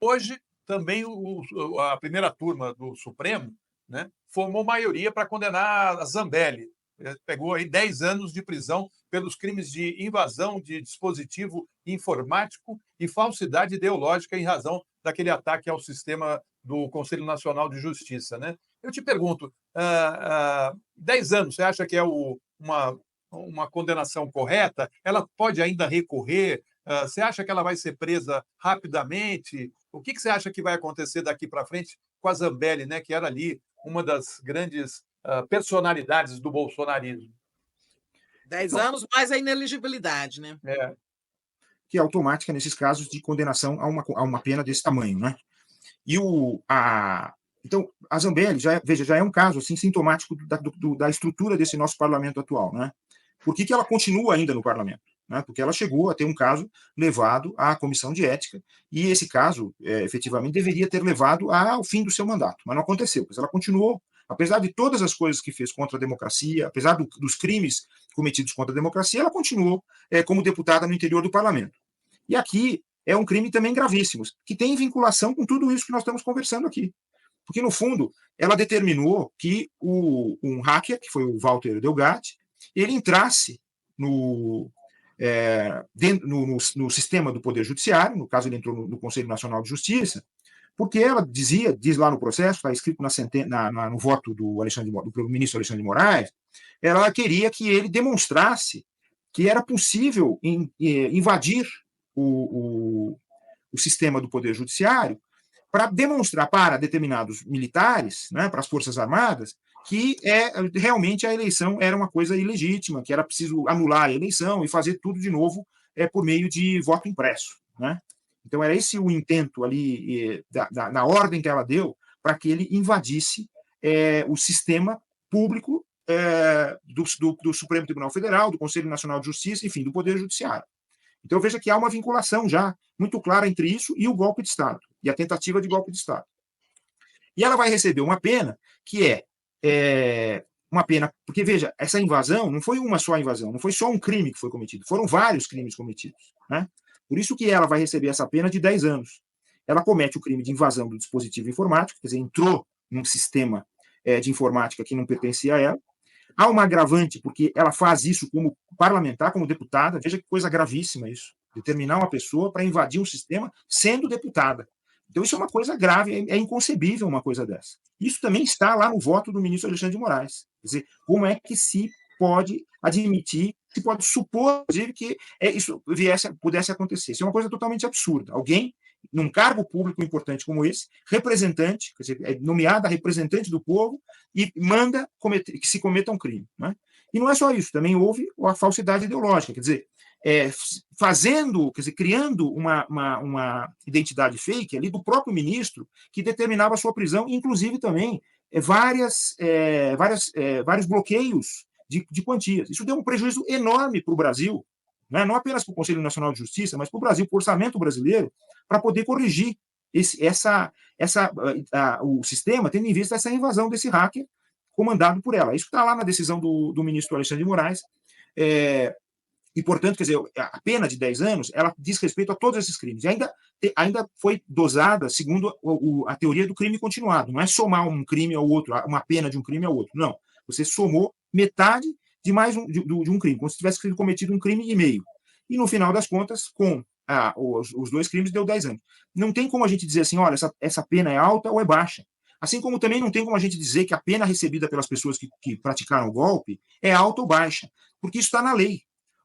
Hoje, também a primeira turma do Supremo, né, formou maioria para condenar a Zambelli. Pegou aí 10 anos de prisão pelos crimes de invasão de dispositivo informático e falsidade ideológica em razão daquele ataque ao sistema do Conselho Nacional de Justiça. Né? Eu te pergunto, 10 anos, você acha que é uma condenação correta? Ela pode ainda recorrer? Você acha que ela vai ser presa rapidamente? O que você acha que vai acontecer daqui para frente com a Zambelli, né, que era ali uma das grandes personalidades do bolsonarismo? 10 Não, anos mais a ineligibilidade, né? É, que é automática nesses casos de condenação a uma pena desse tamanho, né? Então, a Zambelli, veja, já é um caso assim, sintomático da estrutura desse nosso parlamento atual. Né? Por que ela continua ainda no parlamento? Né? Porque ela chegou a ter um caso levado à comissão de ética, e esse caso, efetivamente, deveria ter levado ao fim do seu mandato, mas não aconteceu, pois ela continuou, apesar de todas as coisas que fez contra a democracia, apesar dos crimes cometidos contra a democracia, ela continuou como deputada no interior do parlamento. E aqui é um crime também gravíssimo, que tem vinculação com tudo isso que nós estamos conversando aqui. Porque, no fundo, ela determinou que um hacker, que foi o Walter Delgatti, ele entrasse no sistema do Poder Judiciário, no caso ele entrou no Conselho Nacional de Justiça, porque ela diz lá no processo, está escrito no voto do ministro Alexandre de Moraes, ela queria que ele demonstrasse que era possível invadir o sistema do Poder Judiciário para demonstrar para determinados militares, né, para as Forças Armadas, que realmente a eleição era uma coisa ilegítima, que era preciso anular a eleição e fazer tudo de novo por meio de voto impresso. Né? Então, era esse o intento ali, na ordem que ela deu, para que ele invadisse o sistema público do Supremo Tribunal Federal, do Conselho Nacional de Justiça, enfim, do Poder Judiciário. Então, veja que há uma vinculação já muito clara entre isso e o golpe de Estado, e a tentativa de golpe de Estado. E ela vai receber uma pena que uma pena, porque, veja, essa invasão não foi uma só invasão, não foi só um crime que foi cometido, foram vários crimes cometidos. Né? Por isso que ela vai receber essa pena de 10 anos. Ela comete o crime de invasão do dispositivo informático, quer dizer, entrou num sistema de informática que não pertencia a ela. Há uma agravante, porque ela faz isso como parlamentar, como deputada. Veja que coisa gravíssima isso. Determinar uma pessoa para invadir um sistema sendo deputada. Então, isso é uma coisa grave, é inconcebível uma coisa dessa. Isso também está lá no voto do ministro Alexandre de Moraes. Quer dizer, como é que se pode admitir, se pode supor, inclusive, que isso pudesse acontecer? Isso é uma coisa totalmente absurda. Alguém, num cargo público importante como esse, representante, quer dizer, é nomeada representante do povo e manda que se cometa um crime. Né? E não é só isso, também houve a falsidade ideológica, quer dizer, quer dizer, criando uma identidade fake ali do próprio ministro que determinava a sua prisão, inclusive também vários bloqueios de quantias. Isso deu um prejuízo enorme para o Brasil, né? Não apenas para o Conselho Nacional de Justiça, mas para o Brasil, para o orçamento brasileiro, para poder corrigir o sistema, tendo em vista essa invasão desse hacker comandado por ela. Isso está lá na decisão do ministro Alexandre de Moraes. E, portanto, quer dizer, a pena de 10 anos, ela diz respeito a todos esses crimes. E ainda foi dosada segundo a teoria do crime continuado. Não é somar um crime ao outro, uma pena de um crime ao outro. Não. Você somou metade de mais de um crime, como se tivesse cometido um crime e meio. E, no final das contas, com os dois crimes, deu 10 anos. Não tem como a gente dizer assim, olha, essa pena é alta ou é baixa. Assim como também não tem como a gente dizer que a pena recebida pelas pessoas que praticaram o golpe é alta ou baixa, porque isso está na lei.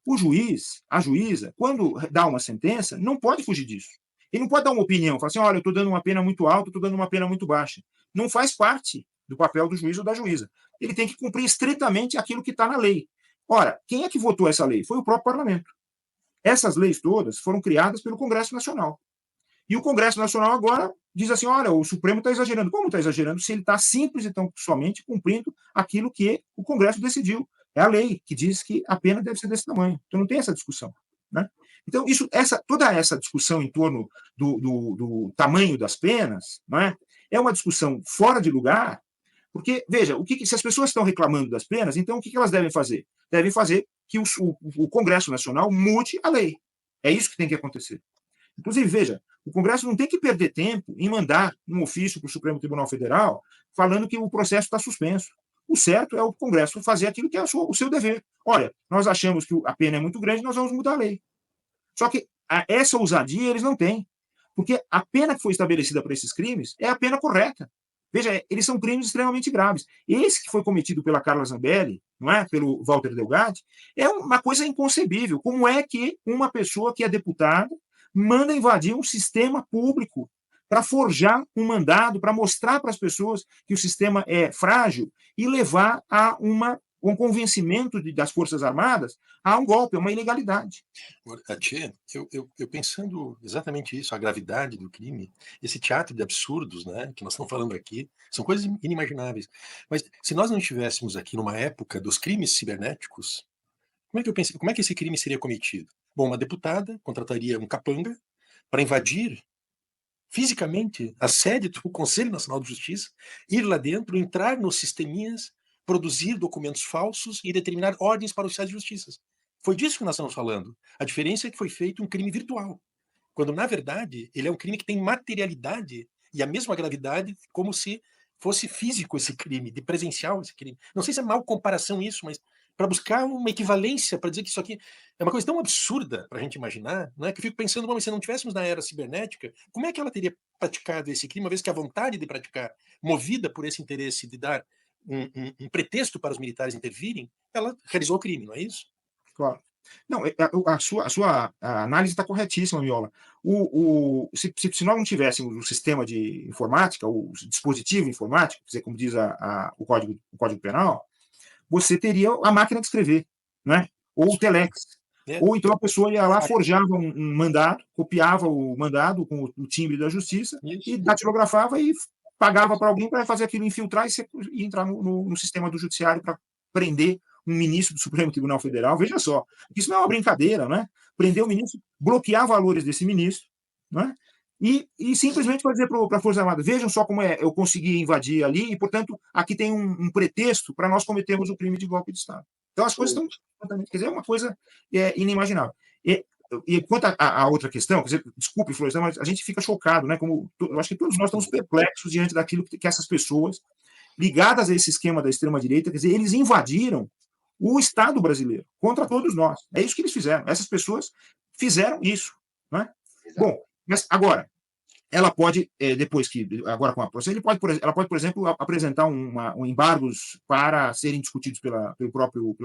O juiz, a juíza, quando dá uma sentença, não pode fugir disso. Ele não pode dar uma opinião, falar assim, olha, eu estou dando uma pena muito alta, estou dando uma pena muito baixa. Não faz parte do papel do juiz ou da juíza. Ele tem que cumprir estritamente aquilo que está na lei. Ora, quem é que votou essa lei? Foi o próprio parlamento. Essas leis todas foram criadas pelo Congresso Nacional. E o Congresso Nacional agora diz assim, olha, o Supremo está exagerando. Como está exagerando? Se ele está simples e tão somente cumprindo aquilo que o Congresso decidiu. É a lei que diz que a pena deve ser desse tamanho. Então não tem essa discussão. Né? Então, toda essa discussão em torno do tamanho das penas, não é uma discussão fora de lugar, porque, veja, se as pessoas estão reclamando das penas, então o que elas devem fazer? Devem fazer que o Congresso Nacional mude a lei. É isso que tem que acontecer. Inclusive, veja, O Congresso não tem que perder tempo em mandar um ofício para o Supremo Tribunal Federal falando que o processo está suspenso. O certo é o Congresso fazer aquilo que é o seu dever. Olha, nós achamos que a pena é muito grande, nós vamos mudar a lei. Só que essa ousadia eles não têm, porque a pena que foi estabelecida para esses crimes é a pena correta. Veja, eles são crimes extremamente graves. Esse que foi cometido pela Carla Zambelli, não é? Pelo Walter Delgatti, é uma coisa inconcebível. Como é que uma pessoa que é deputada manda invadir um sistema público para forjar um mandado, para mostrar para as pessoas que o sistema é frágil e levar a um convencimento das Forças Armadas a um golpe, a uma ilegalidade. Tchê, eu pensando exatamente isso, a gravidade do crime, esse teatro de absurdos, né, que nós estamos falando aqui, são coisas inimagináveis. Mas se nós não estivéssemos aqui numa época dos crimes cibernéticos, como é que esse crime seria cometido? Bom, uma deputada contrataria um capanga para invadir fisicamente a sede do Conselho Nacional de Justiça, ir lá dentro, entrar nos sisteminhas, produzir documentos falsos e determinar ordens para os oficiais de justiça. Foi disso que nós estamos falando. A diferença é que foi feito um crime virtual, quando, na verdade, ele é um crime que tem materialidade e a mesma gravidade como se fosse físico esse crime, de presencial esse crime. Não sei se é mal comparação isso, mas para buscar uma equivalência, para dizer que isso aqui é uma coisa tão absurda para a gente imaginar, né, que eu fico pensando, bom, se não tivéssemos na era cibernética, como é que ela teria praticado esse crime, uma vez que a vontade de praticar, movida por esse interesse de dar um pretexto para os militares intervirem, ela realizou o crime, não é isso? Claro. Não, a sua análise está corretíssima, Miola. Se nós não tivéssemos o sistema de informática, o dispositivo informático, como diz o Código Penal, você teria a máquina de escrever, né? Ou o telex. Ou então a pessoa ia lá, forjava um mandado, copiava o mandado com o timbre da justiça e datilografava e pagava para alguém para fazer aquilo, infiltrar e entrar no sistema do judiciário para prender um ministro do Supremo Tribunal Federal. Veja só, isso não é uma brincadeira, né? Prender o ministro, bloquear valores desse ministro, né? E simplesmente para dizer para a Força Armada, vejam só como eu consegui invadir ali e, portanto, aqui tem um pretexto para nós cometermos o crime de golpe de Estado. Então, as coisas estão... Quer dizer, é uma coisa inimaginável. E quanto à outra questão, quer dizer, desculpe, Florestan, mas a gente fica chocado, né? Eu acho que todos nós estamos perplexos diante daquilo que essas pessoas, ligadas a esse esquema da extrema-direita, quer dizer, eles invadiram o Estado brasileiro contra todos nós. É isso que eles fizeram. Essas pessoas fizeram isso, né? Bom, mas agora, ela pode, depois que, agora com a processo, ela pode, por exemplo, apresentar embargos para serem discutidos pela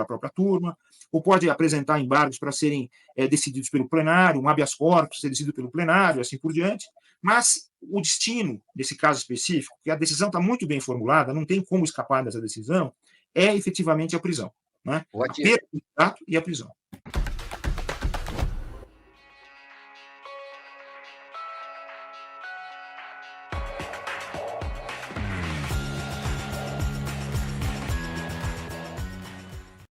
própria turma, ou pode apresentar embargos para serem decididos pelo plenário, um habeas corpus ser decidido pelo plenário, assim por diante. Mas o destino desse caso específico, que a decisão está muito bem formulada, não tem como escapar dessa decisão, é efetivamente a prisão, né? A perda do mandato e a prisão.